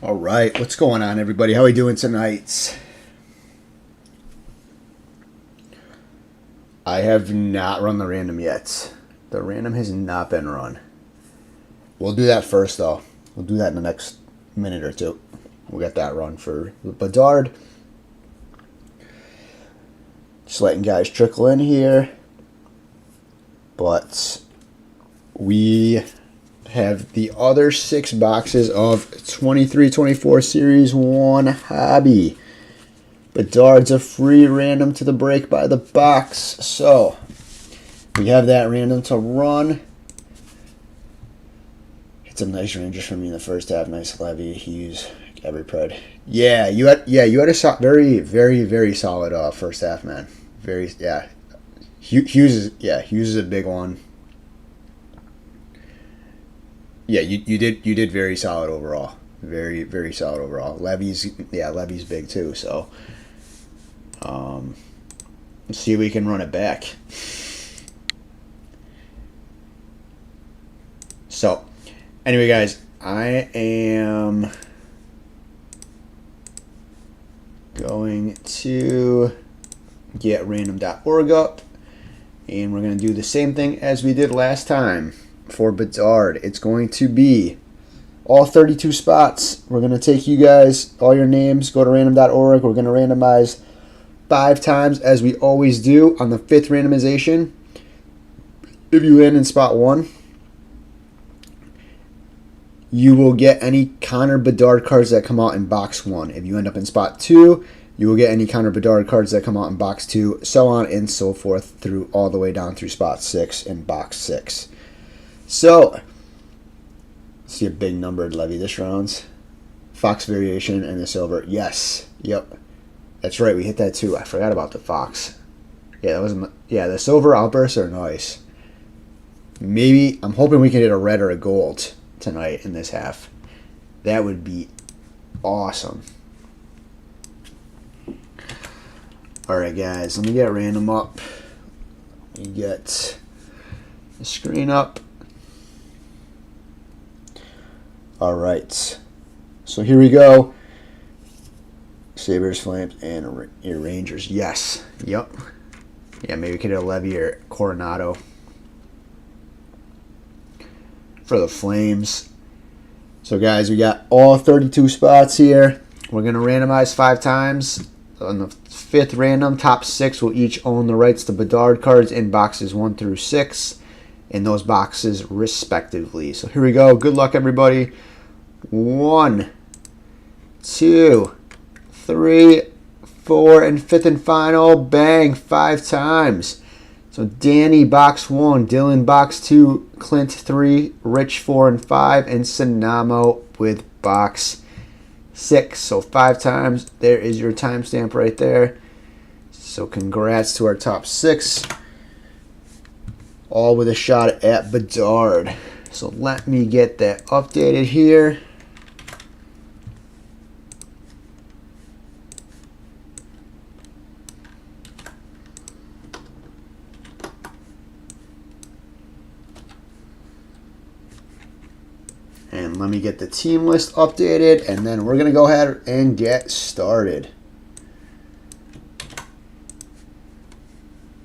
All right, what's going on, everybody? How are we doing tonight? I have not run the random yet. The random has not been run. We'll do that first, though. We'll do that in the next minute or two. We'll get that run for Bedard. Just letting guys trickle in here. But we have the other 6 boxes of 23-24 Series 1 Hobby. Bedard's a free random to the break by the box. So, we have that random to run. Hit some nice Rangers for me in the first half. Nice Levy, Hughes, every pred. Yeah, you had a very solid first half, man. Hughes is a big one. Yeah, you did very solid overall. Very solid overall. Levy's big too, so let's see if we can run it back. So, anyway guys, I am going to get random.org up, and we're going to do the same thing as we did last time. For Bedard, it's going to be all 32 spots. We're going to take you guys, all your names, go to random.org. We're going to randomize 5 times as we always do. On the 5th randomization, if you land in spot 1, you will get any Connor Bedard cards that come out in box 1. If you end up in spot 2, you will get any Connor Bedard cards that come out in box 2, so on and so forth, through all the way down through spot 6 in box 6. So, see a big numbered Levy this round. Fox variation and the silver. Yes. Yep. That's right. We hit that too. I forgot about the Fox. Yeah, the silver outbursts are nice. Maybe I'm hoping we can hit a red or a gold tonight in this half. That would be awesome. All right, guys. Let me get random up. Let me get the screen up. All right, so here we go. Sabres, Flames, and your Rangers. Yes. Yep. Yeah, maybe we could hit a Levy or Coronado for the Flames. So, guys, we got all 32 spots here. We're going to randomize 5 times. On the 5th random, top 6 will each own the rights to Bedard cards in boxes 1 through 6 in those boxes respectively. So, here we go. Good luck, everybody. 1, 2, 3, 4, and 5th and final. Bang, 5 times. So Danny box 1, Dylan box 2, Clint 3, Rich 4 and 5, and Sinamo with box 6. So 5 times. There is your timestamp right there. So congrats to our top 6. All with a shot at Bedard. So let me get that updated here. And let me get the team list updated, and then we're going to go ahead and get started.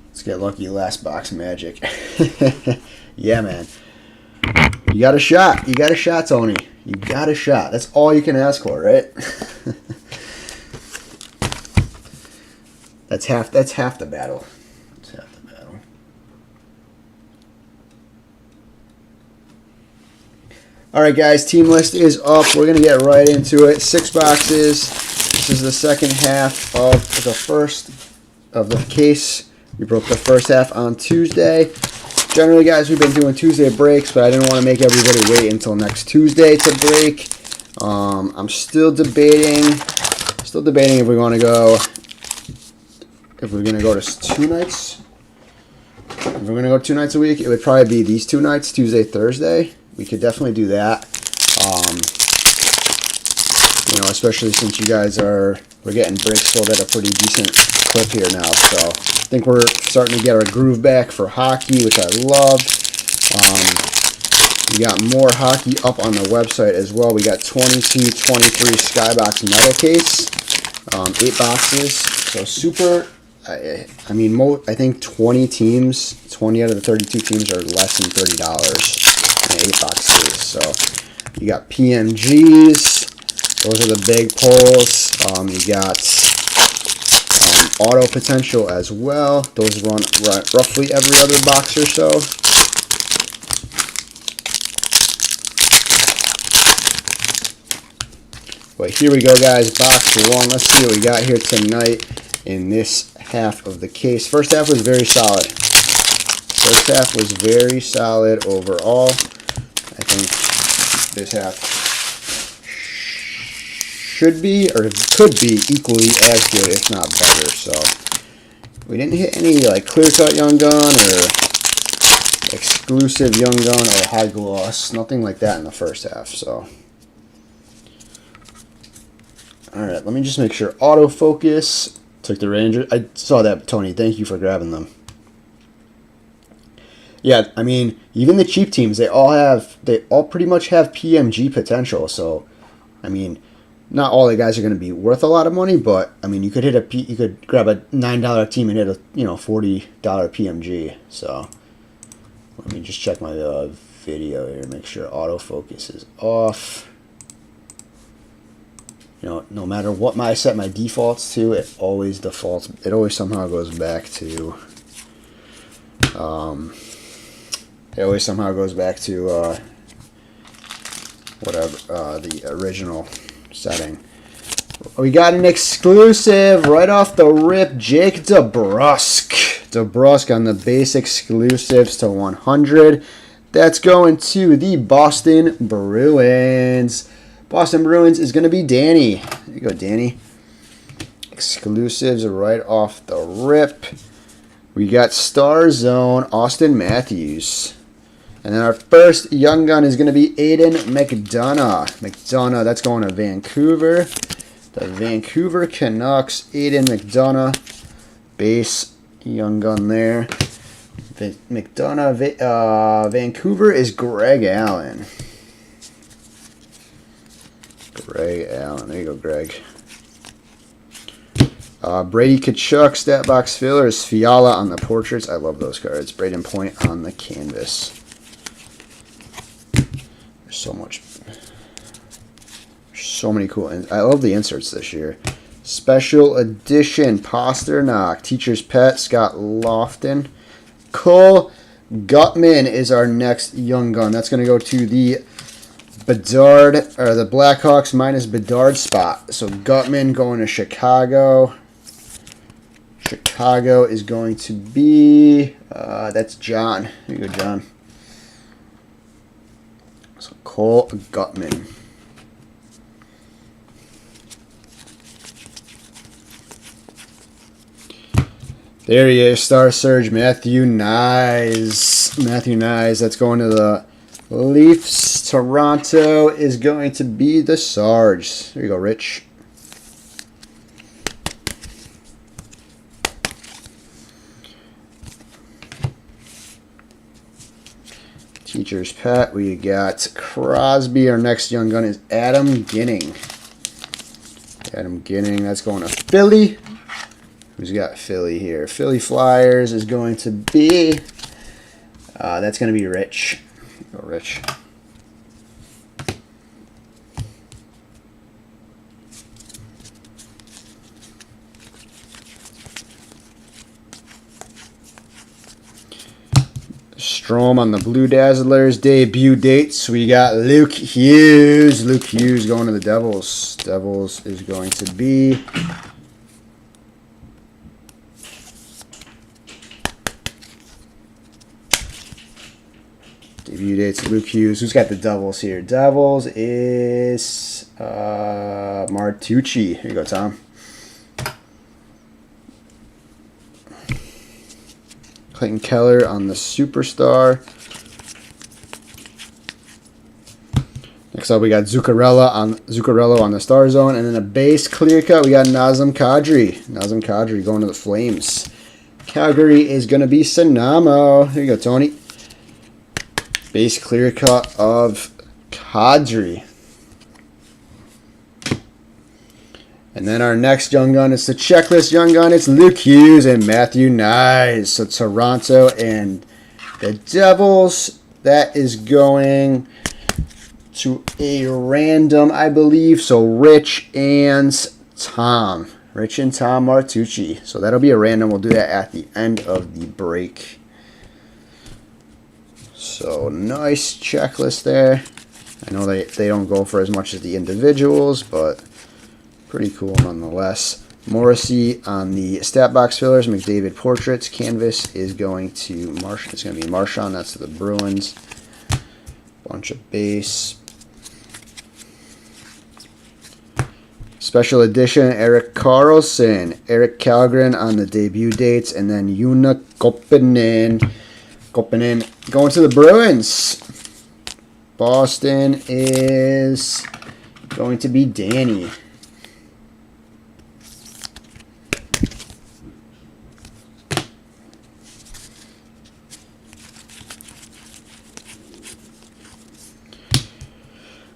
Let's get lucky last box magic. Yeah, man. You got a shot. You got a shot, Tony. You got a shot. That's all you can ask for, right? That's half the battle. That's half the battle. All right, guys, team list is up. We're going to get right into it. 6 boxes. This is the second half of the first of the case. We broke the first half on Tuesday. Generally, guys, we've been doing Tuesday breaks, but I didn't want to make everybody wait until next Tuesday to break. I'm still debating if we want to go, if we're going to go to 2 nights. If we're going to go 2 nights a week, it would probably be these 2 nights, Tuesday, Thursday. We could definitely do that. Especially since you guys we're getting breaks filled at a pretty decent clip here now. So I think we're starting to get our groove back for hockey, which I love. We got more hockey up on the website as well. We got 22-23 Skybox Metal Case, 8 boxes. So super. I mean, I think 20 teams, 20 out of the 32 teams are less than $30 in an 8-box case. So you got PMGs. Those are the big pulls. You got auto potential as well. Those run roughly every other box or so. But here we go, guys. Box 1. Let's see what we got here tonight in this half of the case. First half was very solid. First half was very solid overall. I think this half should be or could be equally as good, if not better. So we didn't hit any like clear-cut Young Gun or exclusive Young Gun or high gloss. Nothing like that in the first half. So. Alright, let me just make sure. Autofocus. Took the Rangers. I saw that, Tony. Thank you for grabbing them. Yeah, I mean, even the cheap teams, they all pretty much have PMG potential. So, I mean, not all the guys are going to be worth a lot of money, but I mean, you could grab a $9 team and hit a $40 PMG. So, let me just check my video here, make sure autofocus is off. You know, no matter what I set my defaults to, it always defaults. It always somehow goes back to. Whatever the original setting. We got an exclusive right off the rip, Jake DeBrusk. DeBrusk on the base exclusives to 100. That's going to the Boston Bruins. Boston Bruins is going to be Danny. There you go, Danny. Exclusives right off the rip. We got Star Zone, Austin Matthews. And then our first Young Gun is going to be Aiden McDonough. McDonough, that's going to Vancouver. The Vancouver Canucks, Aiden McDonough. Base Young Gun there. McDonough, Vancouver is Greg Allen. Greg Allen. There you go, Greg. Brady Tkachuk, stat box filler, is Fiala on the portraits. I love those cards. Braden Point on the canvas. There's so many cool. I love the inserts this year. Special edition Pasternak, Teacher's Pet, Scott Lofton. Cole Gutman is our next Young Gun. That's going to go to the Bedard, or the Blackhawks minus Bedard spot. So Gutman going to Chicago. Chicago is going to be, that's John. There you go, John. So Cole Gutman. There he is, Star Surge, Matthew Nyes. Matthew Nyes, that's going to the Leafs. Toronto is going to be the Sarge. There you go, Rich. Teacher's Pet. We got Crosby. Our next Young Gun is Adam Ginning. Adam Ginning. That's going to Philly. Who's got Philly here? Philly Flyers is going to be. That's going to be Rich. Go, Rich. Strome on the Blue Dazzlers. Debut dates. We got Luke Hughes. Luke Hughes going to the Devils. Devils is going to be. Debut dates. Luke Hughes. Who's got the Devils here? Devils is Martucci. Here you go, Tom. Clayton Keller on the Superstar. Next up, we got Zuccarello on the Star Zone, and then a base clear cut. We got Nazem Kadri. Nazem Kadri going to the Flames. Calgary is going to be Sanamo. Here you go, Tony. Base clear cut of Kadri. And then our next Young Gun is the checklist Young Gun. It's Luke Hughes and Matthew Nyes. So Toronto and the Devils. That is going to a random, I believe. So Rich and Tom. Rich and Tom Martucci. So that'll be a random. We'll do that at the end of the break. So nice checklist there. I know they don't go for as much as the individuals, but pretty cool nonetheless. Morrissey on the stat box fillers. McDavid portraits. Canvas is going to Marsh. It's going to be Marchand. That's the Bruins. Bunch of base. Special edition, Erik Karlsson, Eric Kallgren on the debut dates, and then Una Koppinen going to the Bruins. Boston is going to be Danny.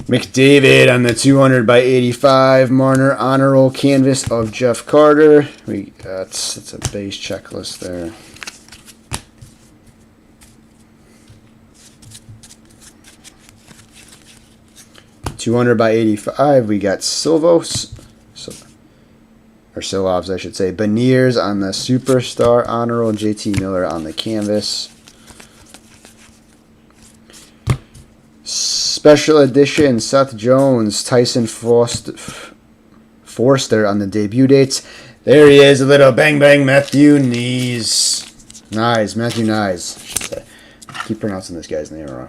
McDavid on the 200 by 85 Marner honor roll canvas of Jeff Carter. It's a base checklist there. .200 by 85. We got Silovs, I should say. Beniers on the superstar honor roll. JT Miller on the canvas. Special edition, Seth Jones, Tyson Forster on the debut dates. There he is, a little bang bang Matthew Nyes. Matthew Nyes. I keep pronouncing this guy's name wrong.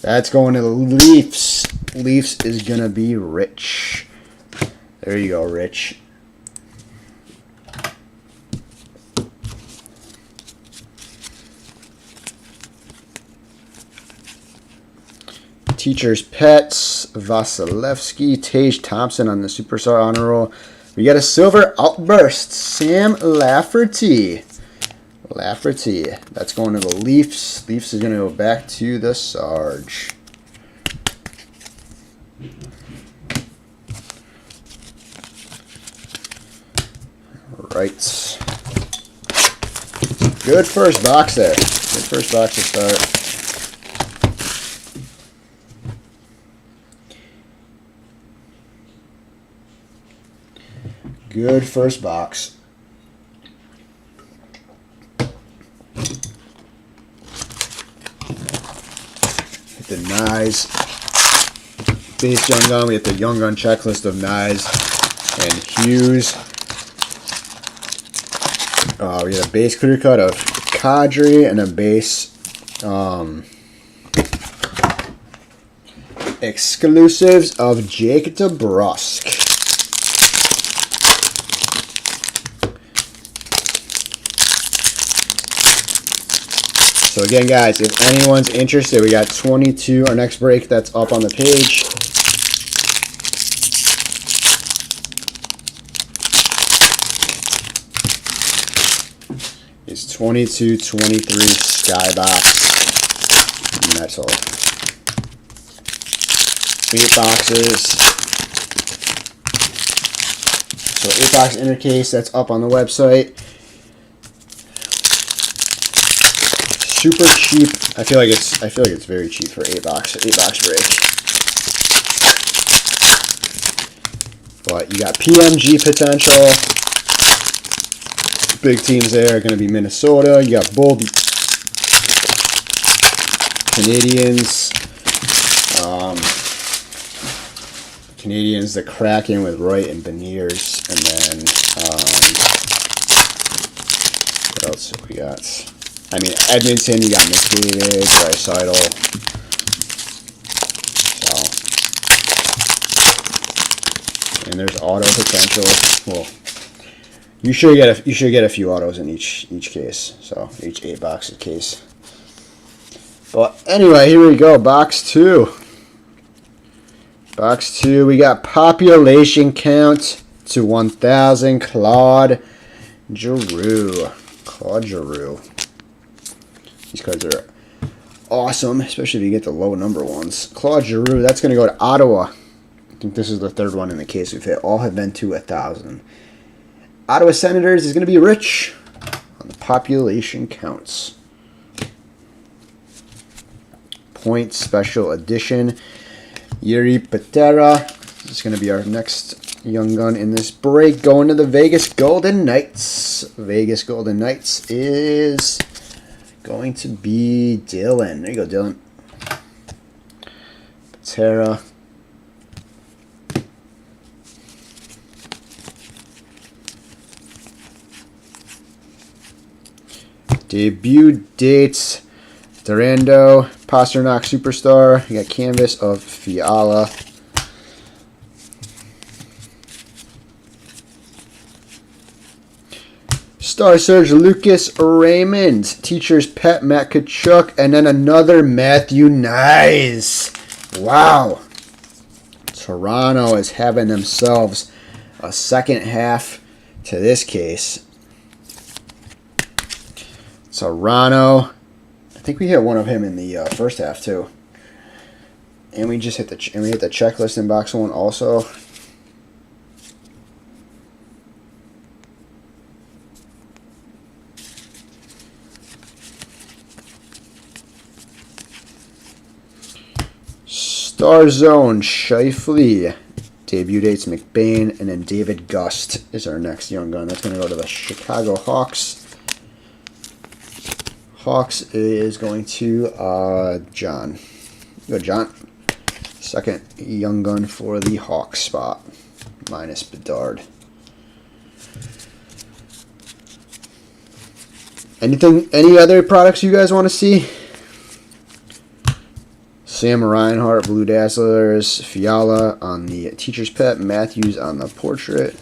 That's going to the Leafs. Leafs is going to be Rich. There you go, Rich. Teacher's Pets, Vasilevsky, Tage Thompson on the Superstar Honor Roll. We got a silver outburst, Sam Lafferty. That's going to the Leafs. Leafs is going to go back to the Sarge. Right. Good first box there. Good first box to start. Good first box. Hit the Nyes. Base Young Gun. We hit the Young Gun checklist of Nyes and Hughes. We got a base clear cut of Kadri and a base exclusives of Jake DeBrusk. So again, guys, if anyone's interested, we got 22, our next break that's up on the page. It's 22-23 Skybox Metal. 8 boxes. So 8 box inner case, that's up on the website. Super cheap. I feel like it's very cheap for 8 box break. But you got PMG potential. Big teams there are going to be Minnesota. You got bold Canadians. Canadians, the Kraken with Wright and Beniers, and then what else have we got? I mean, Edmonton, you got McDavid, Draisaitl. So, and there's auto potential. Well, you should get a few autos in each case. So each 8 box case. But anyway, here we go. Box 2. Box 2. We got population count to 1,000. Claude Giroux. These cards are awesome, especially if you get the low number ones. Claude Giroux, that's going to go to Ottawa. I think this is the third one in the case we've hit. All have been to 1,000. Ottawa Senators is going to be Rich on the population counts. Point Special Edition. Yuri Patera is going to be our next young gun in this break. Going to the Vegas Golden Knights. Vegas Golden Knights is going to be Dylan. There you go, Dylan. Patera. Debut dates. Durando, Pasternak Superstar. You got canvas of Fiala. Star Surge Lucas Raymond. Teacher's Pet Matt Kachuk. And then another Matthew Nyes. Wow. Toronto is having themselves a second half to this case. Toronto. I think we hit one of him in the first half too, and we just hit the checklist in box 1 also. Star Zone Scheifele. Debut dates McBain, and then David Gust is our next young gun. That's going to go to the Chicago Hawks. Hawks is going to John. Go, John. Second young gun for the Hawks spot, minus Bedard. Any other products you guys want to see? Sam Reinhart, Blue Dazzlers, Fiala on the Teacher's Pet, Matthews on the Portrait.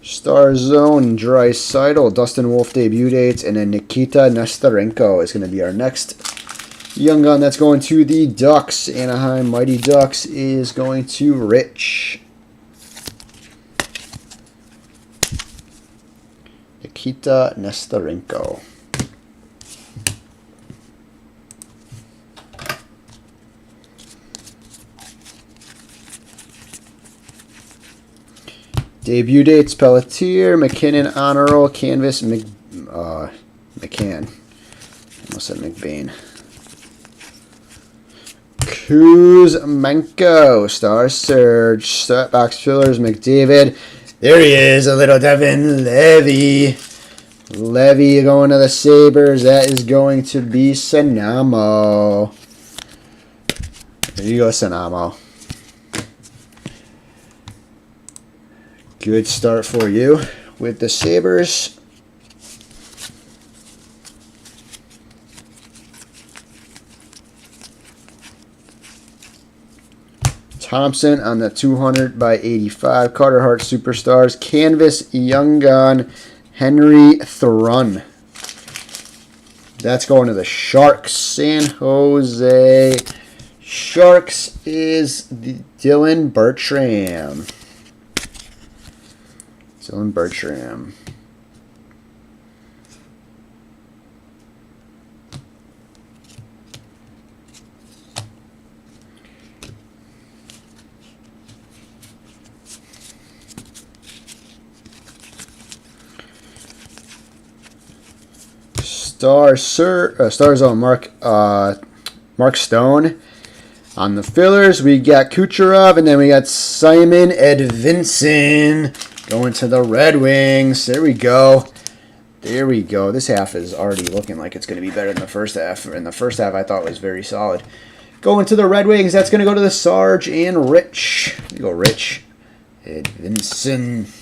Star Zone, Draisaitl, Dustin Wolf debut dates, and then Nikita Nesterenko is going to be our next young gun. That's going to the Ducks. Anaheim Mighty Ducks is going to Rich. Nikita Nesterenko. Debut dates, Pelletier, McKinnon, Honor Roll, Canvas, McCann. Almost said McBain. Kuzmenko, Star Surge, Start Box Fillers, McDavid. There he is, a little Devin Levy. Levy going to the Sabres. That is going to be Sanamo. There you go, Sanamo. Good start for you with the Sabres. Thompson on the 200 by 85. Carter Hart Superstars. Canvas Young Gun. Henry Thrun. That's going to the Sharks. San Jose Sharks is the Dylan Bertram. Dylan Bertram. Star Zone Mark Stone. On the fillers, we got Kucherov, and then we got Simon Edvinsson going to the Red Wings. There we go. There we go. This half is already looking like it's going to be better than the first half. And the first half I thought was very solid. Going to the Red Wings, that's going to go to the Sarge and Rich. There you go, Rich. Edvinsson.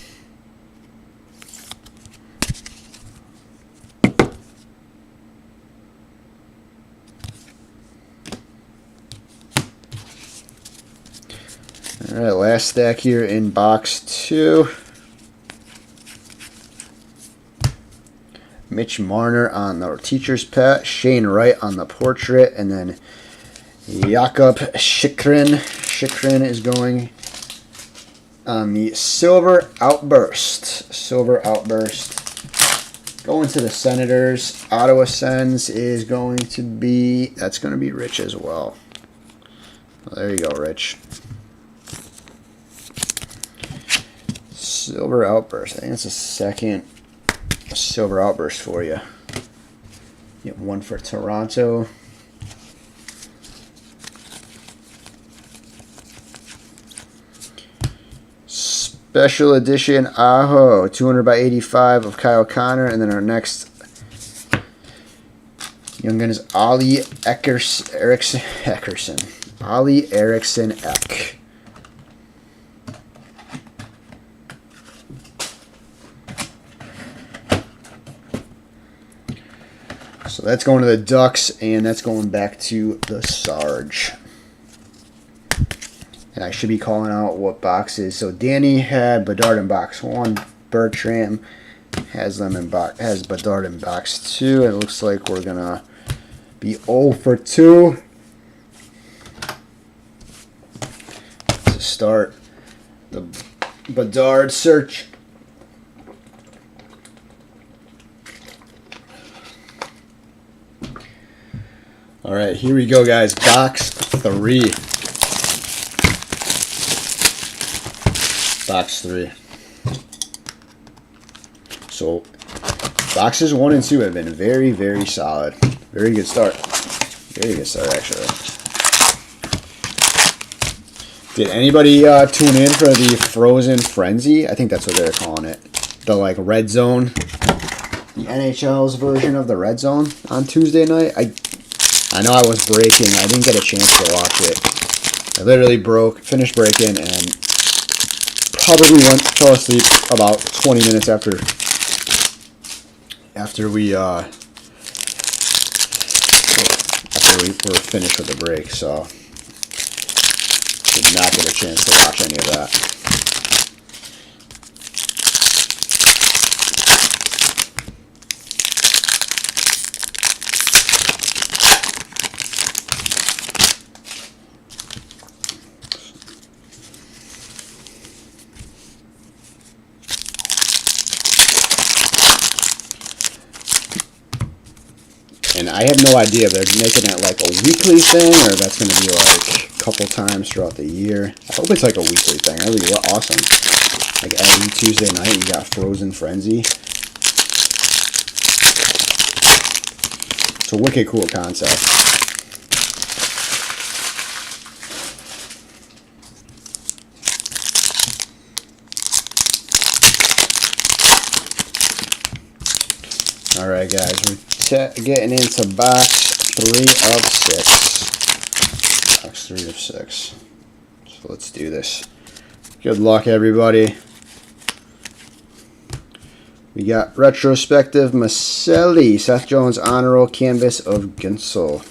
All right, last stack here in box 2. Mitch Marner on the Teacher's Pet, Shane Wright on the Portrait, and then Jakob Chychrun. Chychrun is going on the Silver Outburst. Silver Outburst Going to the Senators. Ottawa Sens is going to be, that's going to be Rich as well. There you go, Rich. Silver Outburst. I think it's a second Silver Outburst for you. You have one for Toronto. Special edition Aho, 200 by 85 of Kyle Connor. And then our next young gun is Ollie Eriksson. Ollie Eriksson Ek. So that's going to the Ducks, and that's going back to the Sarge. And I should be calling out what boxes. So Danny had Bedard in box 1. Bertram has Bedard in box 2. And it looks like we're going to be 0 for 2 to start the Bedard search. All right, here we go, guys. Box 3. Box 3. So, boxes 1 and 2 have been very, very solid. Very good start. Very good start, actually. Did anybody tune in for the Frozen Frenzy? I think that's what they're calling it. The, like, Red Zone. The NHL's version of the Red Zone on Tuesday night. I know I was breaking. I didn't get a chance to watch it. I literally finished breaking, and probably fell asleep about 20 minutes after we were finished with the break. So did not get a chance to watch any of that. And I have no idea if they're making that like a weekly thing or that's going to be like a couple times throughout the year. I hope it's like a weekly thing. That would be awesome. Like every Tuesday night you got Frozen Frenzy. It's a wicked cool concept. All right, guys, we're getting into box 3 of 6. Box 3 of 6. So let's do this. Good luck, everybody. We got retrospective Maselli, Seth Jones honor roll canvas of Gensel.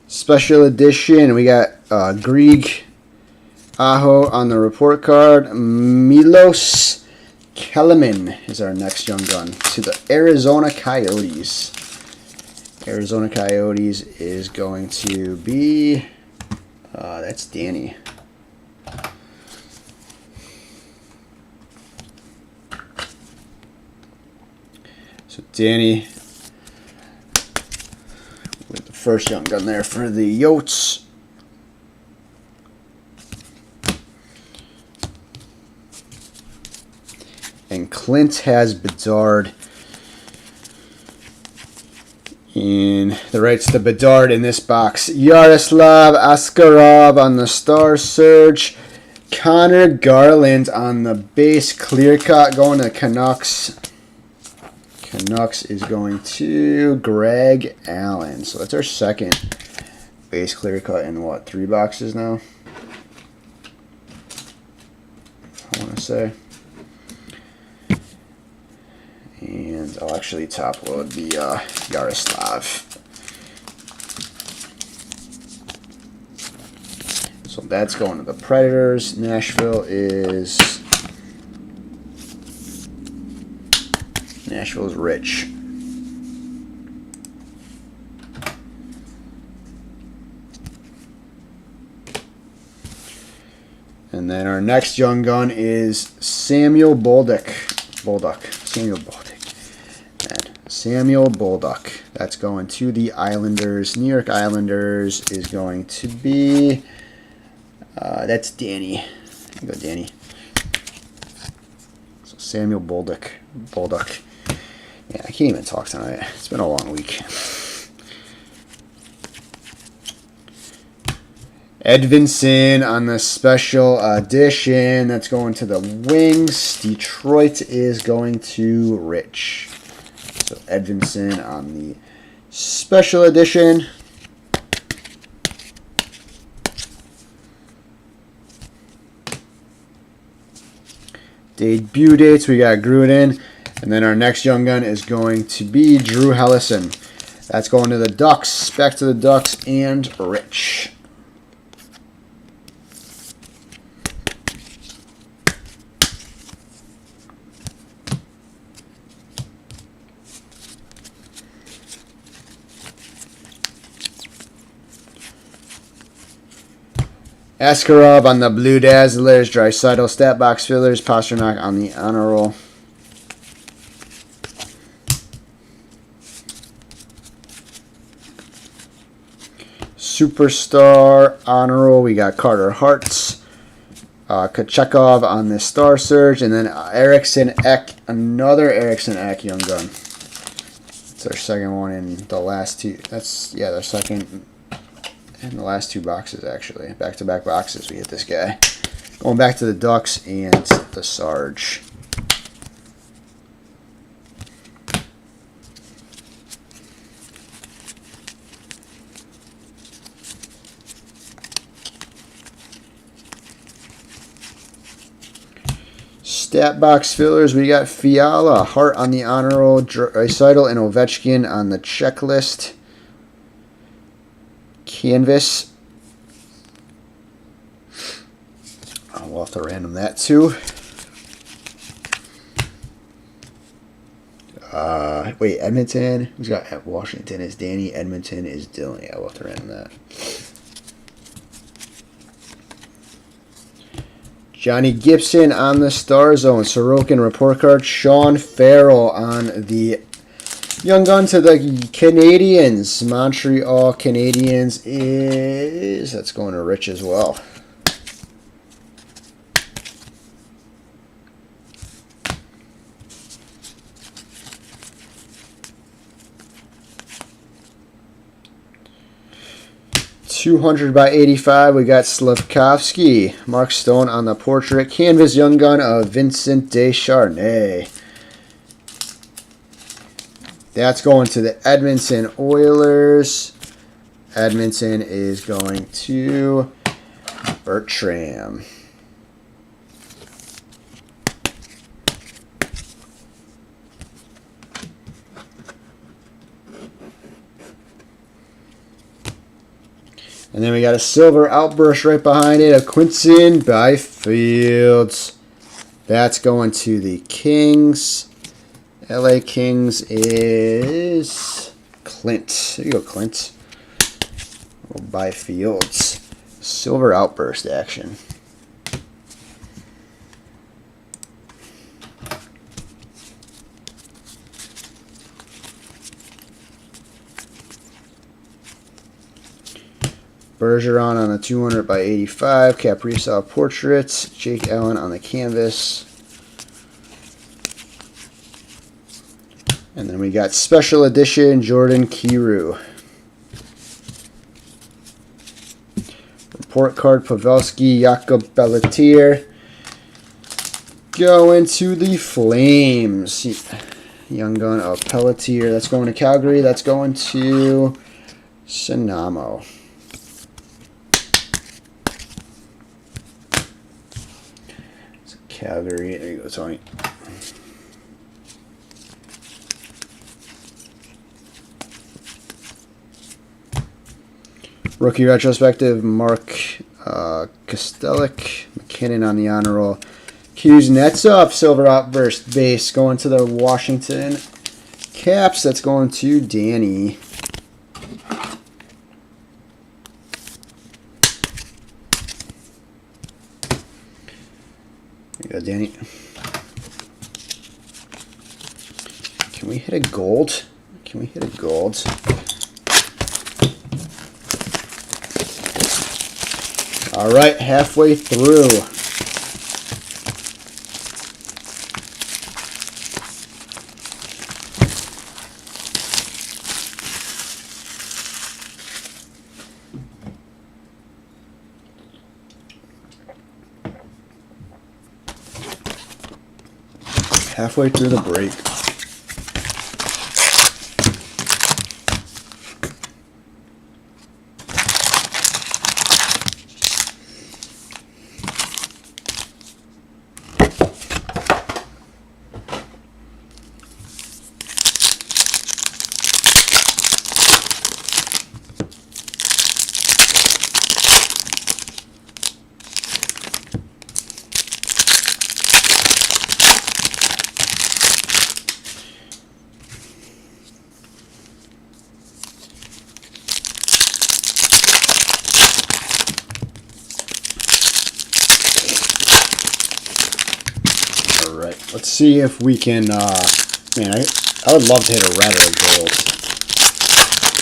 Special edition, we got Grieg Aho on the report card. Milos Kellerman is our next young gun to the Arizona Coyotes. Arizona Coyotes is going to be, that's Danny. So Danny with the first young gun there for the Yotes. And Clint has Bedard in the rights to Bedard in this box. Yaroslav Askarov on the Star Surge. Connor Garland on the base clear cut going to Canucks. Canucks is going to Greg Allen. So that's our second base clear cut in what, 3 boxes now? I want to say. And I'll actually top load the Yaroslav. So that's going to the Predators. Nashville's Rich. And And then our next young gun is Samuel Bolduc. Samuel Bolduc. That's going to the Islanders. New York Islanders is going to be... that's Danny. There you go, Danny. So Samuel Bolduc. Yeah, I can't even talk tonight. It's been a long week. Edvinson on the special edition. That's going to the Wings. Detroit is going to Rich. So Edvinson on the special edition. Debut dates, we got Gruden. And then our next young gun is going to be Drew Hellison. That's going to the Ducks. Back to the Ducks and Rich. Askarov on the Blue Dazzlers, Draisaitl stat box fillers, Pasternak on the honor roll. Superstar honor roll, we got Carter Hartz, Kachekov on the Star Surge, and then Eriksson Ek, another Eriksson Ek young gun. It's our second one in the last two. That's, yeah, their second in the last two boxes, actually. Back-to-back boxes, we hit this guy. Going back to the Ducks and the Sarge. Stat box fillers, we got Fiala, Hart on the honor roll, Draisaitl and Ovechkin on the checklist. Canvas. We'll have to random that too. Wait, Edmonton. Who's got Washington is Danny. Edmonton is Dylan. Yeah, we'll have to random that. Johnny Gibson on the Star Zone. Sorokin report card. Sean Farrell on the young gun to the Canadiens. Montreal Canadiens is... that's going to Rich as well. $200/85, we got Slavkovsky. Mark Stone on the portrait. Canvas young gun of Vincent Descharnay. That's going to the Edmonton Oilers. Edmonton is going to Bertram. And then we got a silver outburst right behind it. A Quinton Byfield. That's going to the Kings. LA Kings is Clint. There you go, Clint. Byfields. Silver outburst action. Bergeron on the 200/85. Kaprizov portraits. Jake Allen on the canvas. And then we got special edition Jordan Kyrou. Report card Pavelski, Jakob Pelletier. Going to the Flames. Young gun of Pelletier. That's going to Calgary. That's going to Sonamo. Calgary. There you go, Tony. Rookie retrospective, Mark Kostelic. McKinnon on the honor roll. Kuznetsov, silver outburst base, going to the Washington Caps. That's going to Danny. Danny. Can we hit a gold? Can we hit a gold? All right, halfway through. Halfway through the break. Let's see if we can, man, I would love to hit a red or a gold.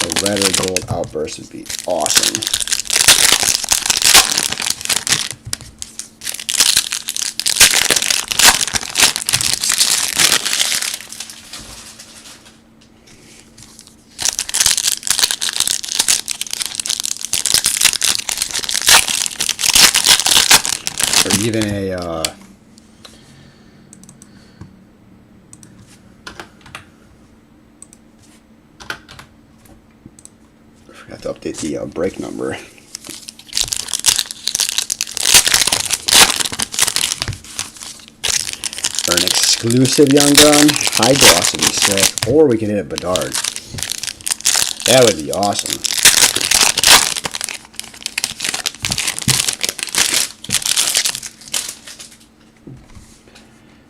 A red or gold outburst would be awesome. Or even a, I have to update the break number. Or an exclusive Young Gun. High gloss would be sick. Or we could hit a Bedard. That would be awesome.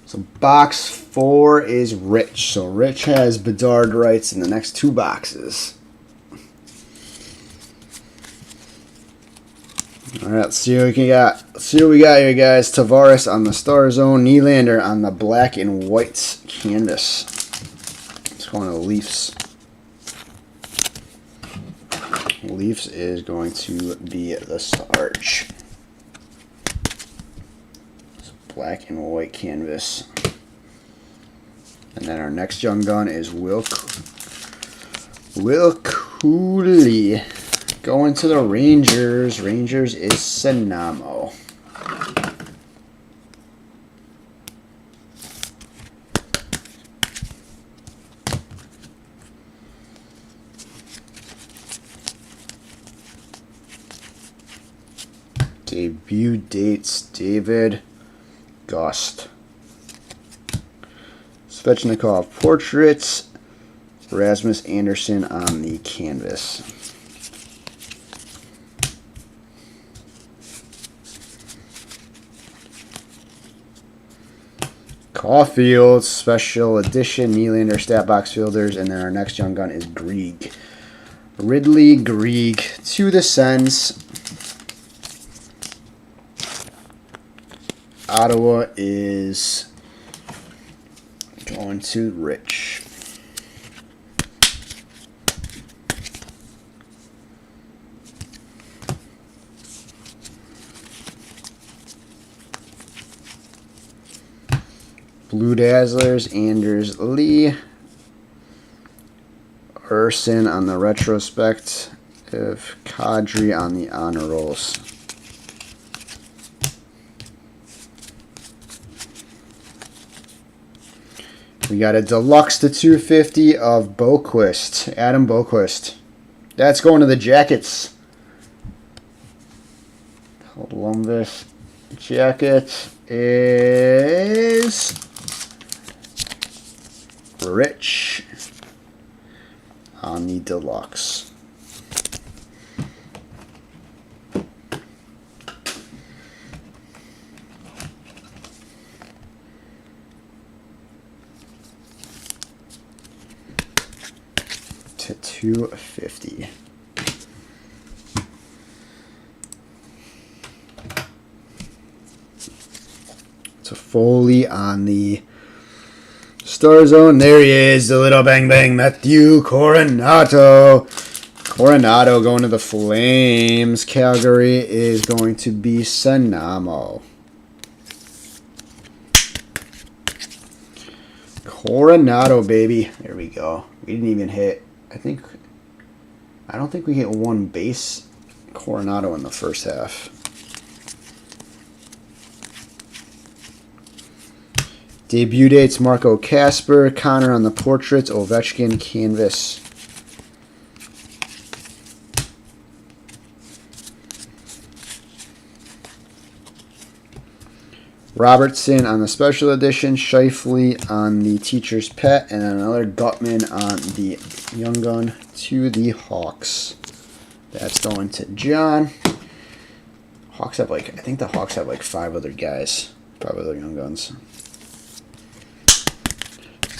So box 4 is Rich. So Rich has Bedard rights in the next 2 boxes. All right, let's see what we got. Let's see what we got here, guys. Tavares on the Star Zone. Nylander on the black and white canvas. It's going to the Leafs. Leafs is going to be the Sarge. It's black and white canvas. And then our next Young Gun is Will Cooley. Going to the Rangers. Rangers is Senamo. Debut dates David Gust. Svechnikov portraits. Rasmus Anderson on the canvas. Caulfield, special edition, Nylander, stat box fielders, and then our next Young Gun is Grieg. Ridley Grieg to the Sens. Ottawa is going to Rich. Blue Dazzlers, Anders Lee. Urson on the retrospect. Kadri on the honor rolls. We got a deluxe to 250 of Boquist. Adam Boquist. That's going to the Jackets. Columbus Jackets is Rich on the deluxe. To 250. Foley on the Star Zone. There he is, the little bang bang Matthew Coronato. Coronado going to the Flames. Calgary is going to be Sanamo. Coronado, baby. There we go. We didn't even hit. I don't think we hit one base Coronado in the first half. Debut dates Marco Casper, Connor on the portraits, Ovechkin canvas. Robertson on the special edition, Scheifele on the teacher's pet, and another Gutman on the young gun to the Hawks. That's going to John. Hawks have I think the Hawks have 5 other guys, 5 other young guns.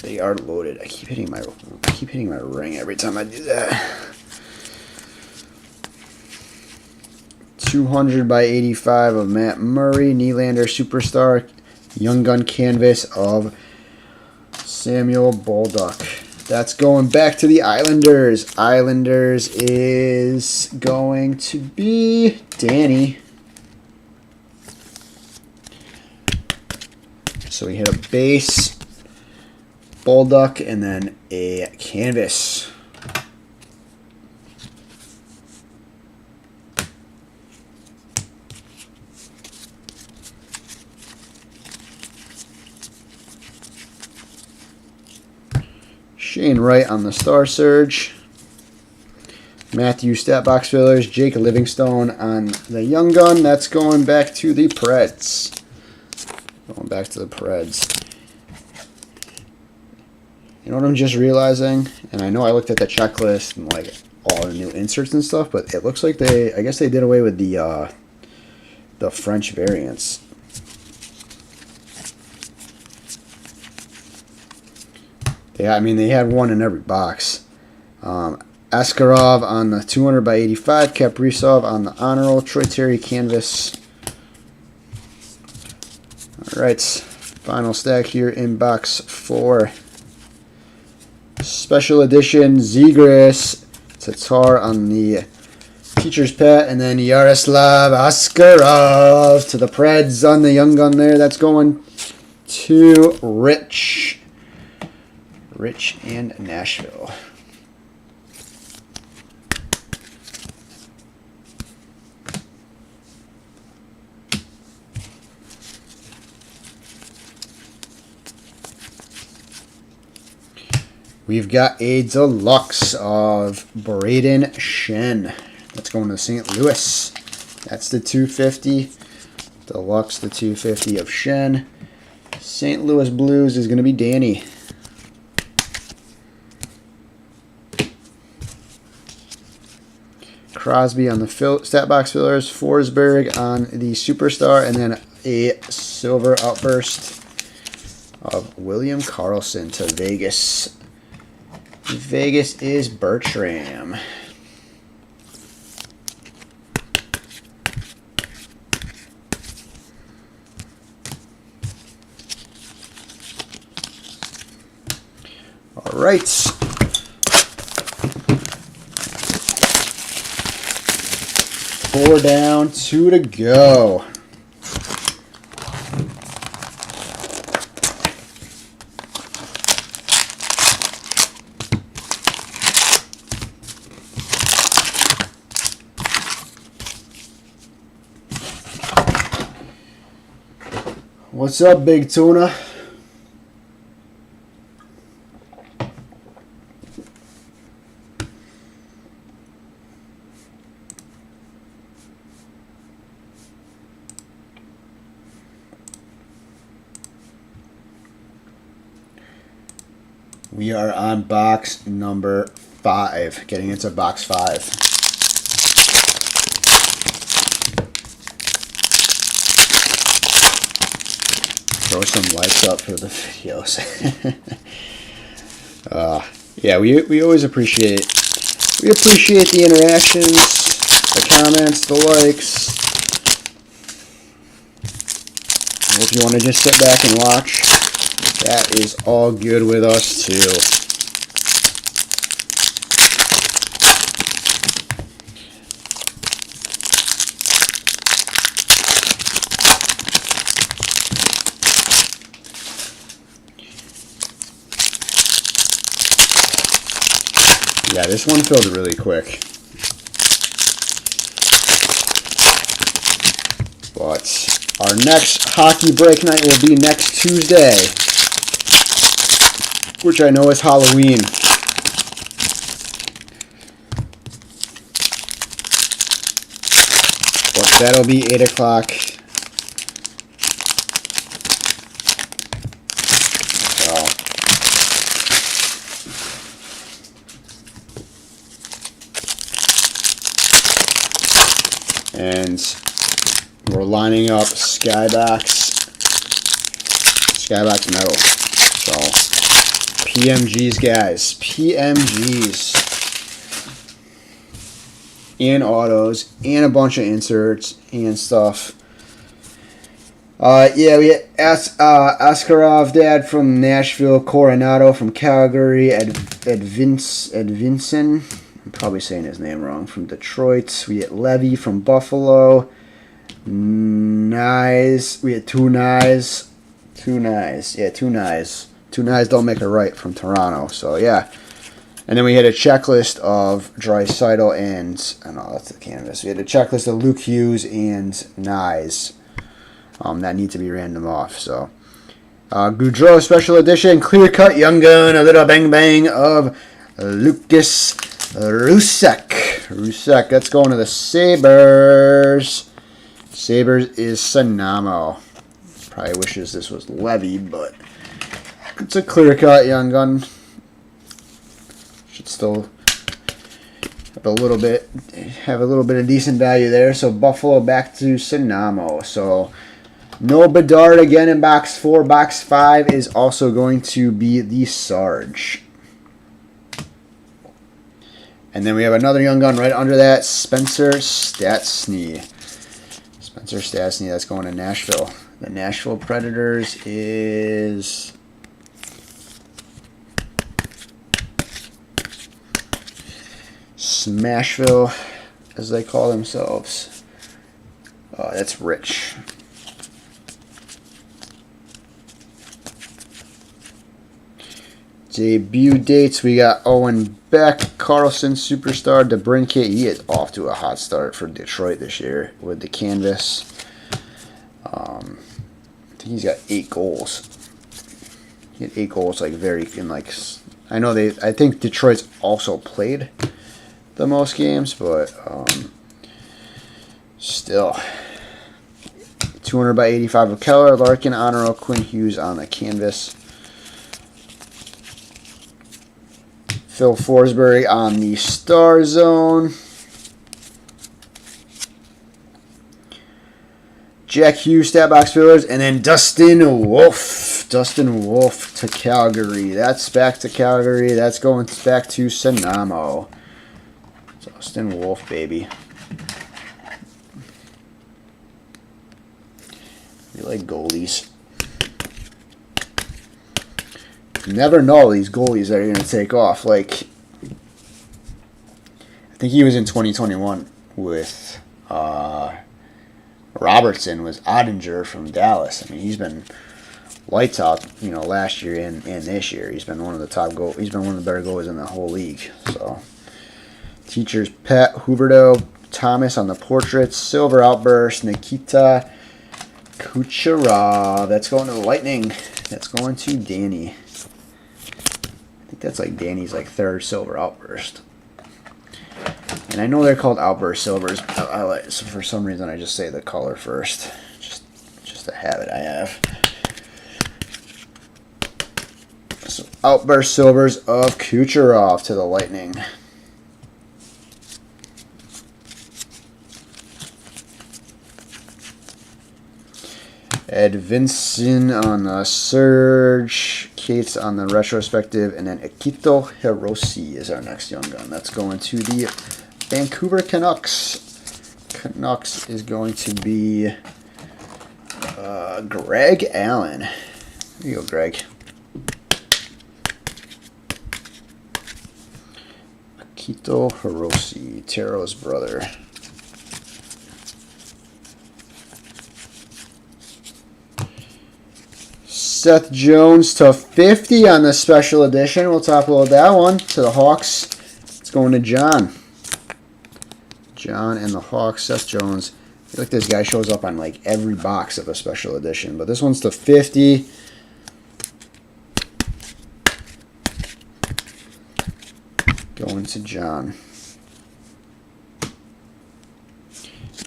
They are loaded. I keep hitting my ring every time I do that. 200 by 85 of Matt Murray, Nylander Superstar, Young Gun canvas of Samuel Bolduc. That's going back to the Islanders. Islanders is going to be Danny. So we hit a base, Bolduc, and then a canvas. Shane Wright on the Star Surge. Matthew Statbox Fillers. Jake Livingstone on the Young Gun. That's going back to the Preds. Going back to the Preds. You know what I'm just realizing? And I know I looked at the checklist and all the new inserts and stuff, but it looks like I guess they did away with the French variants. Yeah, I mean, they had one in every box. Askarov on the 200 by 85. Kaprizov on the honor roll. Troy Terry canvas. All right, final stack here in box 4. Special edition Zegras Tatar on the teacher's pet, and then Yaroslav Askarov to the Preds on the young gun there. That's going to Rich in Nashville. We've got a deluxe of Braden Shen. That's going to St. Louis. That's the 250. Deluxe, the 250 of Shen. St. Louis Blues is going to be Danny. Crosby on the stat box fillers, Forsberg on the Superstar, and then a silver outburst of William Karlsson to Vegas. Vegas is Bertram. All right. Four down, 2 to go. What's up, Big Tuna? We are on box number 5, getting into box 5. Throw some likes up for the videos. Yeah, we always appreciate the interactions, the comments, the likes. Or if you want to just sit back and watch, that is all good with us too. Yeah, this one filled really quick. But our next hockey break night will be next Tuesday, which I know is Halloween. But that'll be 8 o'clock. And we're lining up Skybox metal. So PMGs, guys. PMGs. And autos. And a bunch of inserts and stuff. Yeah, we had Askarov dad from Nashville, Coronado from Calgary, Edvinson. I'm probably saying his name wrong, from Detroit. We had Levy from Buffalo. Nyes. We had two Nyes. Yeah, two Nyes. Two Nyes don't make a right from Toronto. So, yeah. And then we had a checklist of Draisaitl and... I don't know, that's the canvas. We had a checklist of Luke Hughes and Nyes that need to be random off. So, Goudreau Special Edition, Clear Cut Young Gun, a little bang bang of Lucas Rusek. That's going to the Sabres. Sabres is Sanamo. Probably wishes this was Levy, but it's a clear-cut young gun. Should still have a little bit of decent value there. So Buffalo back to Sanamo. So no Bedard again in box 4. Box 5 is also going to be the Sarge. And then we have another young gun right under that, Spencer Stastny. That's going to Nashville. The Nashville Predators is... Smashville, as they call themselves. That's Rich. Debut dates, we got Owen Beck, Carlson Superstar, DeBrincat. He is off to a hot start for Detroit this year with the canvas. I think he's got 8 goals. He had 8 goals, I think Detroit's also played the most games, but still. 200 by 85 of Keller, Larkin, Honoro, Quinn Hughes on the canvas. Phil Forsberg on the Star Zone. Jack Hughes, stat box fillers, and then Dustin Wolf. Dustin Wolf to Calgary. That's back to Calgary. That's going back to Sanamo. Dustin Wolf, baby. We like goalies. You never know these goalies that are going to take off. Like, I think he was in 2021 with Robertson, was Ottinger from Dallas. I mean, he's been lights out, last year and this year. He's been one of the top goal. He's been one of the better goalies in the whole league. So, Teacher's Pet, Huberdeau, Thomas on the portraits, Silver Outburst, Nikita Kucherov. That's going to the Lightning. That's going to Danny. I think that's like Danny's third Silver Outburst. And I know they're called Outburst Silvers. So for some reason, I just say the color first. Just a habit I have. So Outburst Silvers of Kucherov to the Lightning. Ed Vincent on the Surge, Cates on the Retrospective, and then Akito Hiroshi is our next young gun. That's going to the Vancouver Canucks. Canucks is going to be Greg Allen. There you go, Greg. Akito Hiroshi, Taro's brother. Seth Jones to 50 on the special edition. We'll talk about that one. To the Hawks. It's going to John. John and the Hawks. Seth Jones. I feel like this guy shows up on like every box of a special edition. But this one's to 50. Going to John.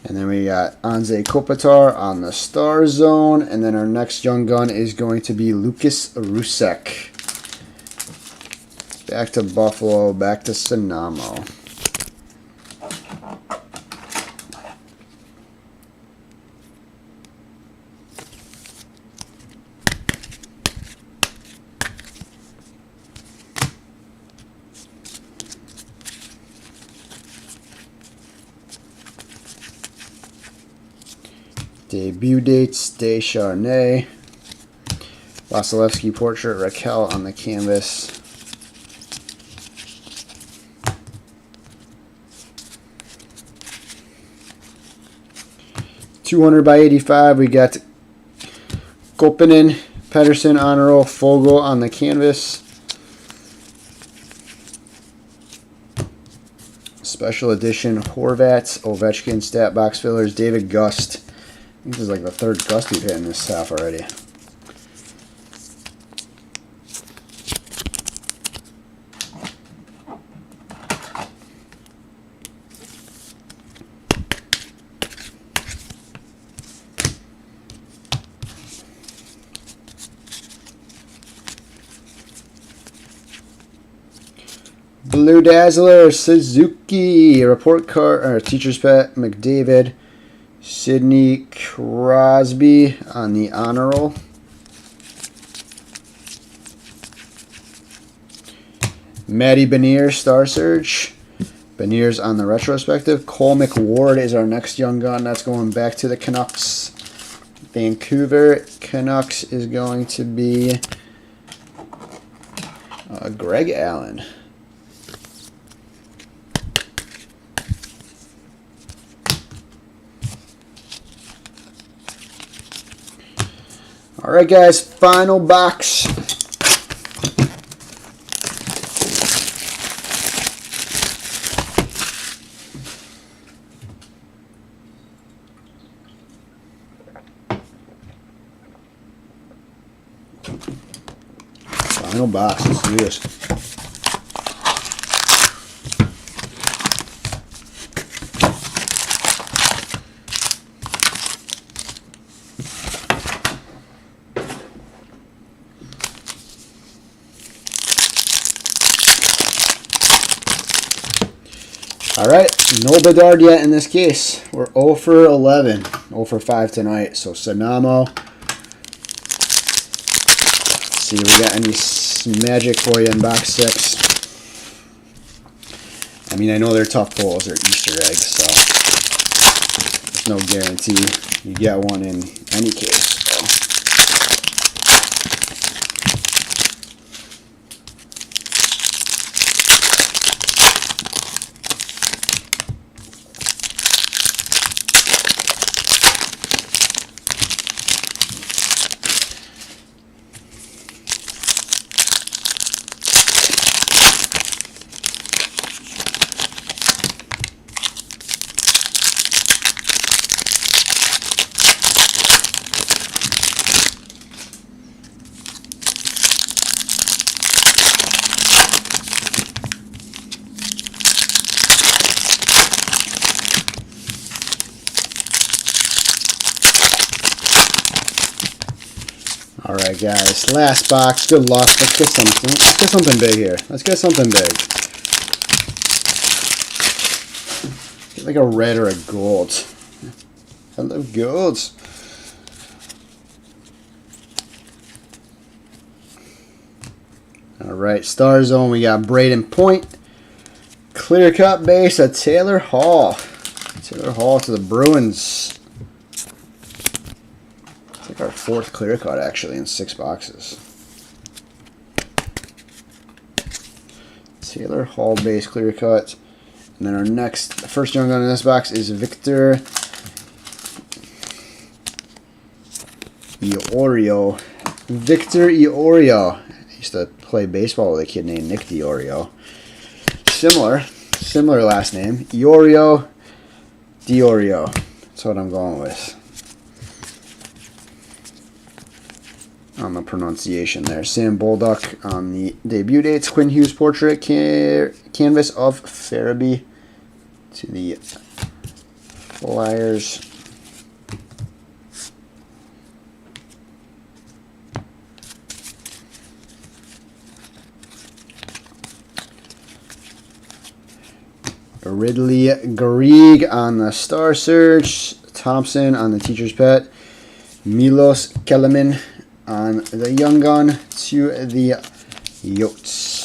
And then we got Anze Kopitar on the Star Zone. And then our next young gun is going to be Lucas Rusek. Back to Buffalo, back to Sonamo. Debut dates, Descharnay. Vasilevsky portrait, Raquel on the canvas. /85, we got Koppanen, Pedersen honor roll, Fogle on the canvas. Special edition, Horvat, Ovechkin, stat box fillers, David Gust. I think this is like the third Gust we've hit in this half already. Blue Dazzler, Suzuki, report card, or teacher's pet, McDavid. Sidney Crosby on the honor roll. Matty Beniers, Star Surge. Beniers on the retrospective. Cole McWard is our next young gun. That's going back to the Canucks. Vancouver Canucks is going to be Greg Allen. All right, guys, final box. Final box. Let's do this. All right, no Bedard yet in this case. We're 0 for 11, 0 for 5 tonight. So Sonamo. Let's see if we got any magic for you in box 6. I mean, I know they're tough pulls. They're Easter eggs, so there's no guarantee you get one in any case. All right, guys, last box. Good luck. Let's get something. Let's get something big here. Let's get something big. Get like a red or a gold. I love golds. All right, Star Zone. We got Braden Point. Clear cut base of Taylor Hall. Taylor Hall to the Bruins. like our 4th clear cut, actually, in 6 boxes. Taylor Hall base clear cut. And then our next, first young gun in this box is Victor Iorio. Victor Iorio. I used to play baseball with a kid named Nick Diorio. Similar last name. Iorio Diorio. That's what I'm going with on the pronunciation there. Sam Bolduc on the debut dates. Quinn Hughes portrait canvas of Farabee to the Flyers. Ridley Grieg on the Star Search. Thompson on the Teacher's Pet. Milos Kelemen on the Young Gun to the Yotes.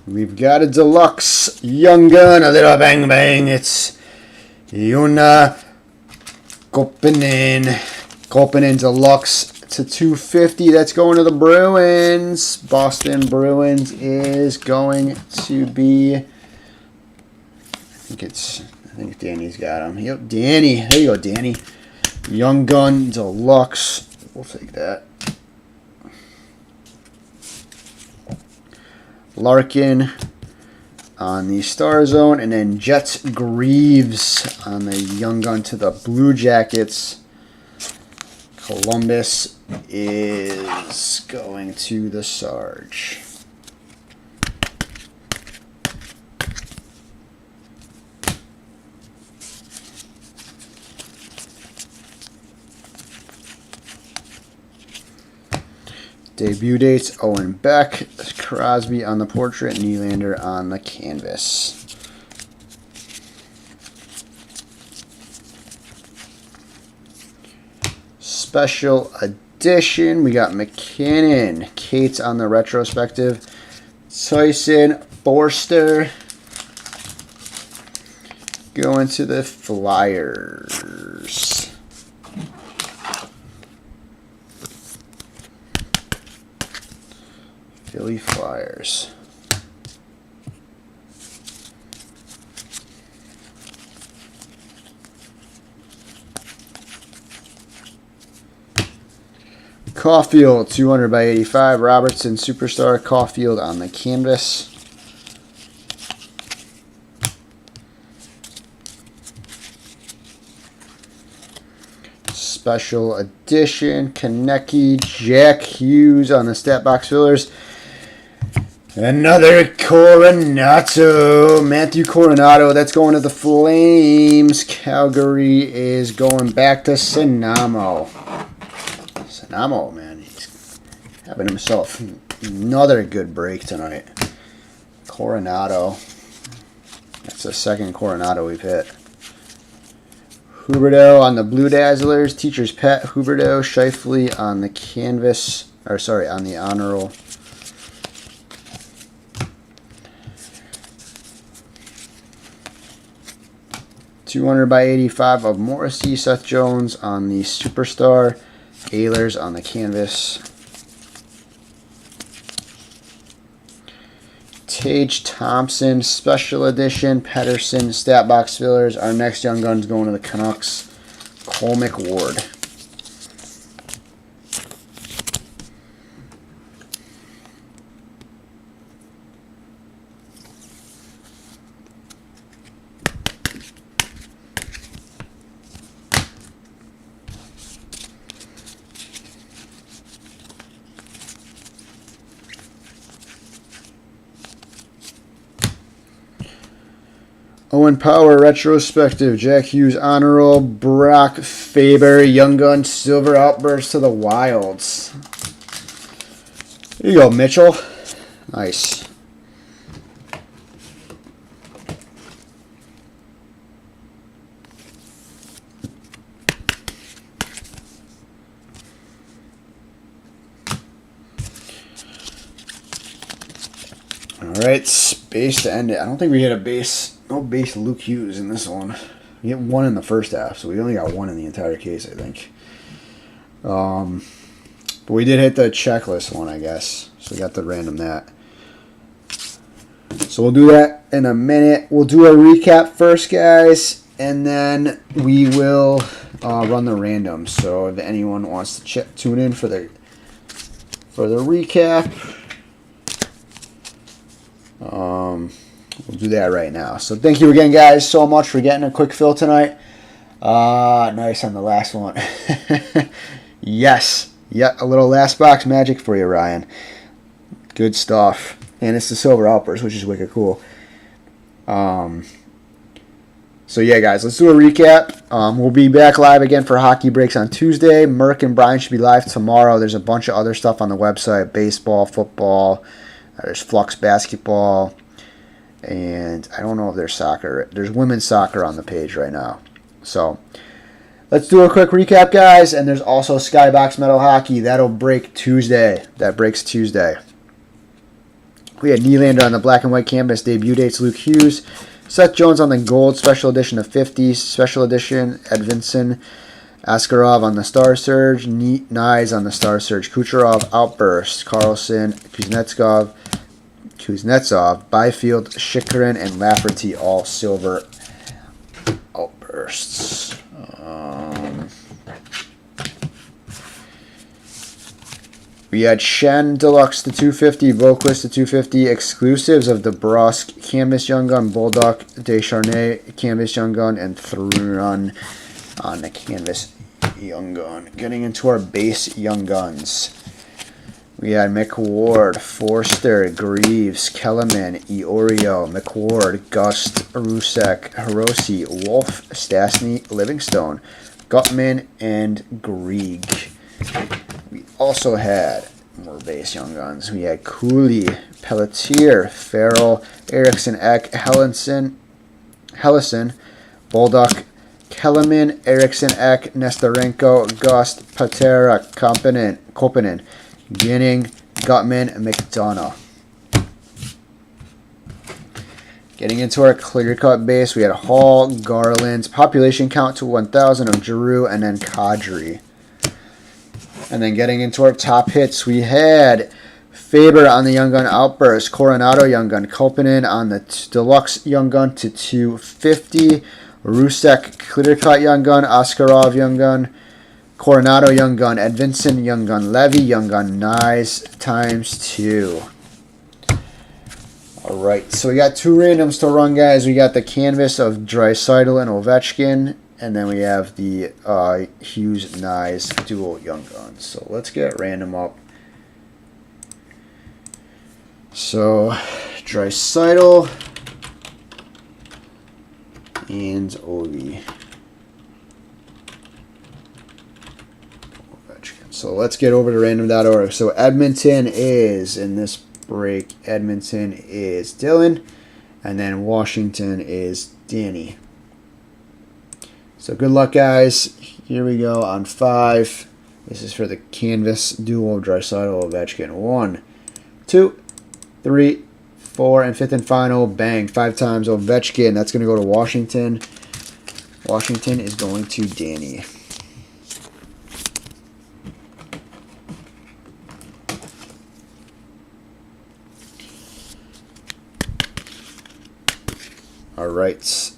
We've got a deluxe Young Gun, a little bang bang. It's Joona Koppanen. Koppanen deluxe to 250. That's going to the Bruins. Boston Bruins is going to be. I think Danny's got him. Yep, Danny. There you go, Danny. Young Gun deluxe. We'll take that. Larkin on the Star Zone, and then Jets Greaves on the Young Gun to the Blue Jackets. Columbus is going to the Sarge. Debut dates, Owen Beck, Crosby on the portrait, Nylander on the canvas. Special edition, we got McKinnon, Cates on the retrospective, Tyson Forster going to the Flyers. Philly Flyers. Caulfield, 200/85. Robertson, Superstar. Caulfield on the canvas. Special edition, Konecny, Jack Hughes on the stat box fillers. Another Coronato, Matthew Coronato. That's going to the Flames. Calgary is going back to Sinamo. Sinamo, man, he's having himself another good break tonight. Coronato. That's the second Coronato we've hit. Huberdeau on the Blue Dazzlers. Teacher's Pet. Huberdeau. Scheifele on the canvas. Or sorry, on the honor roll. $200/85 of Morrissey. Seth Jones on the Superstar. Ehlers on the canvas. Tage Thompson Special Edition. Pettersson stat box fillers. Our next Young Gun's going to the Canucks. Cole McWard. Owen Power retrospective. Jack Hughes honor roll. Brock Faber Young Gun silver outburst to the Wilds. There you go, Mitchell. Nice. right, base to end it. I don't think we had a base, no base Luke Hughes in this one. We hit one in the first half, so we only got one in the entire case, I think. But we did hit the checklist one, I guess. So we got to random that. So we'll do that in a minute. We'll do a recap first, guys, and then we will run the random. So if anyone wants to tune in for the recap, we'll do that right now. So thank you again, guys, so much for getting a quick fill tonight. Nice on the last one. Yes. Yeah, a little last box magic for you, Ryan. Good stuff. And it's the Silver Outburst, which is wicked cool. So yeah, guys, let's do a recap. We'll be back live again for Hockey Breaks on Tuesday. Merck and Brian should be live tomorrow. There's a bunch of other stuff on the website. Baseball, football. There's Flux basketball. And I don't know if there's soccer. There's women's soccer on the page right now. So let's do a quick recap, guys. And there's also Skybox Metal Hockey. That'll break Tuesday. That breaks Tuesday. We had Nylander on the black and white canvas. Debut dates Luke Hughes. Seth Jones on the gold special edition of 50. Special edition Edvinson. Askarov on the Star Surge. Nyes on the Star Surge. Kucherov Outburst. Carlson. Kuznetsov. Byfield. Chikrin. And Lafferty all silver Outbursts. We had Shen Deluxe to 250, Voquist to 250, exclusives of DeBrusque, Canvas Young Gun, Bulldog, Descharnay, Canvas Young Gun, and Thrun on the Canvas Young Gun. Getting into our base Young Guns. We had McWard, Forster, Greaves, Kellerman, Iorio, McWard, Gust, Rusek, Hiroshi, Wolf, Stastny, Livingstone, Gutman, and Grieg. We also had more base Young Guns. We had Cooley, Pelletier, Farrell, Eriksson Ek, Hellison, Bolduc, Kellerman, Eriksson Ek, Nestorenko, Gust, Patera, Kopinen, Ginning, Gutman, and McDonough. Getting into our clear-cut base, we had Hall, Garland's population count to 1,000 of Giroux, and then Kadri. And then getting into our top hits, we had Faber on the Young Gun Outburst, Coronado Young Gun, Kopinen on the Deluxe Young Gun to 250, Rusek Clear Cut Young Gun, Askarov Young Gun, Coronado Young Gun, Edvinson Young Gun, Levy Young Gun, Nyes ×2. All right, so we got two randoms to run, guys. We got the canvas of Draisaitl and Ovechkin. And then we have the Hughes Nyes dual Young Guns. So let's get random up. So Draisaitl and Ovi. So let's get over to random.org. So Edmonton is, in this break, Edmonton is Dylan. And then Washington is Danny. So good luck, guys. Here we go on 5. This is for the canvas duo of Draisaitl Ovechkin. 1, 2, 3, 4, and 5th and final. Bang. 5 times Ovechkin. That's going to go to Washington. Washington is going to Danny. All right.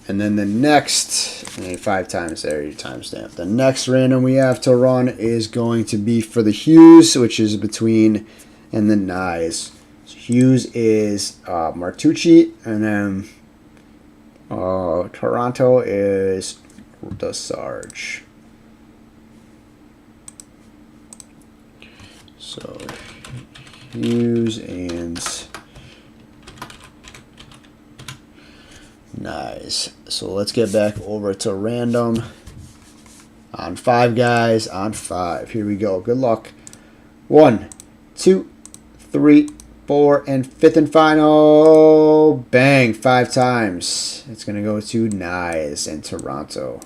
And then the next, 5 times there, your timestamp. The next random we have to run is going to be for the Hughes, which is between, and the Nyes. So Hughes is Martucci, and then Toronto is the Sarge. So Hughes and Nice. So let's get back over to random. On 5, guys. On 5. Here we go. Good luck. 1, 2, 3, 4, and 5th and final. Bang. 5 times. It's going to go to Nice in Toronto.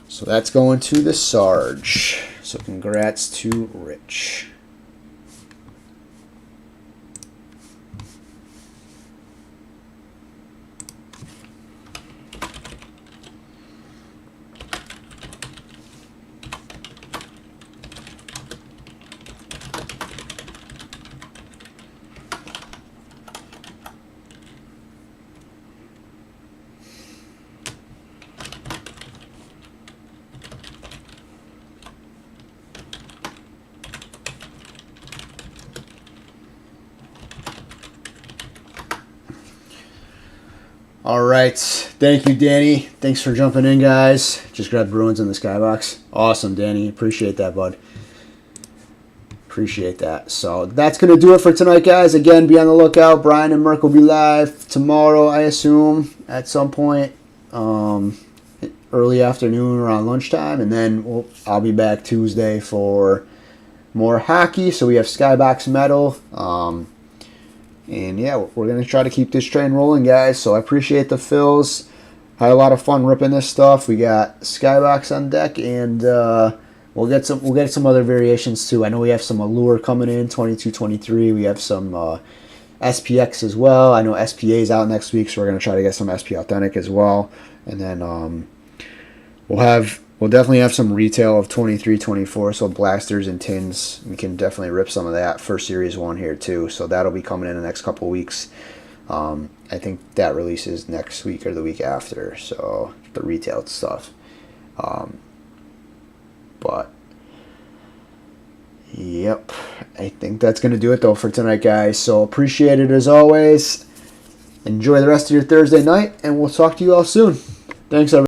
So that's going to the Sarge. So congrats to Rich. All right. Thank you, Danny. Thanks for jumping in, guys. Just grabbed Bruins in the skybox. Awesome, Danny. Appreciate that, bud. Appreciate that. So that's going to do it for tonight, guys. Again, be on the lookout. Brian and Merck will be live tomorrow, I assume, at some point. Early afternoon around lunchtime. And then I'll be back Tuesday for more hockey. So we have Skybox Metal. And yeah, we're going to try to keep this train rolling, guys. So I appreciate the fills. Had a lot of fun ripping this stuff. We got Skybox on deck, and we'll get some other variations too. I know we have some Allure coming in 22-23. We have some SPX as well. I know SPA is out next week, so we're going to try to get some SP Authentic as well. And then we'll definitely have some retail of 23-24, so blasters and tins. We can definitely rip some of that for Series 1 here too. So that'll be coming in the next couple of weeks. I think that releases next week or the week after, so the retail stuff. But yep, I think that's going to do it though for tonight, guys. So appreciate it as always. Enjoy the rest of your Thursday night, and we'll talk to you all soon. Thanks, everybody.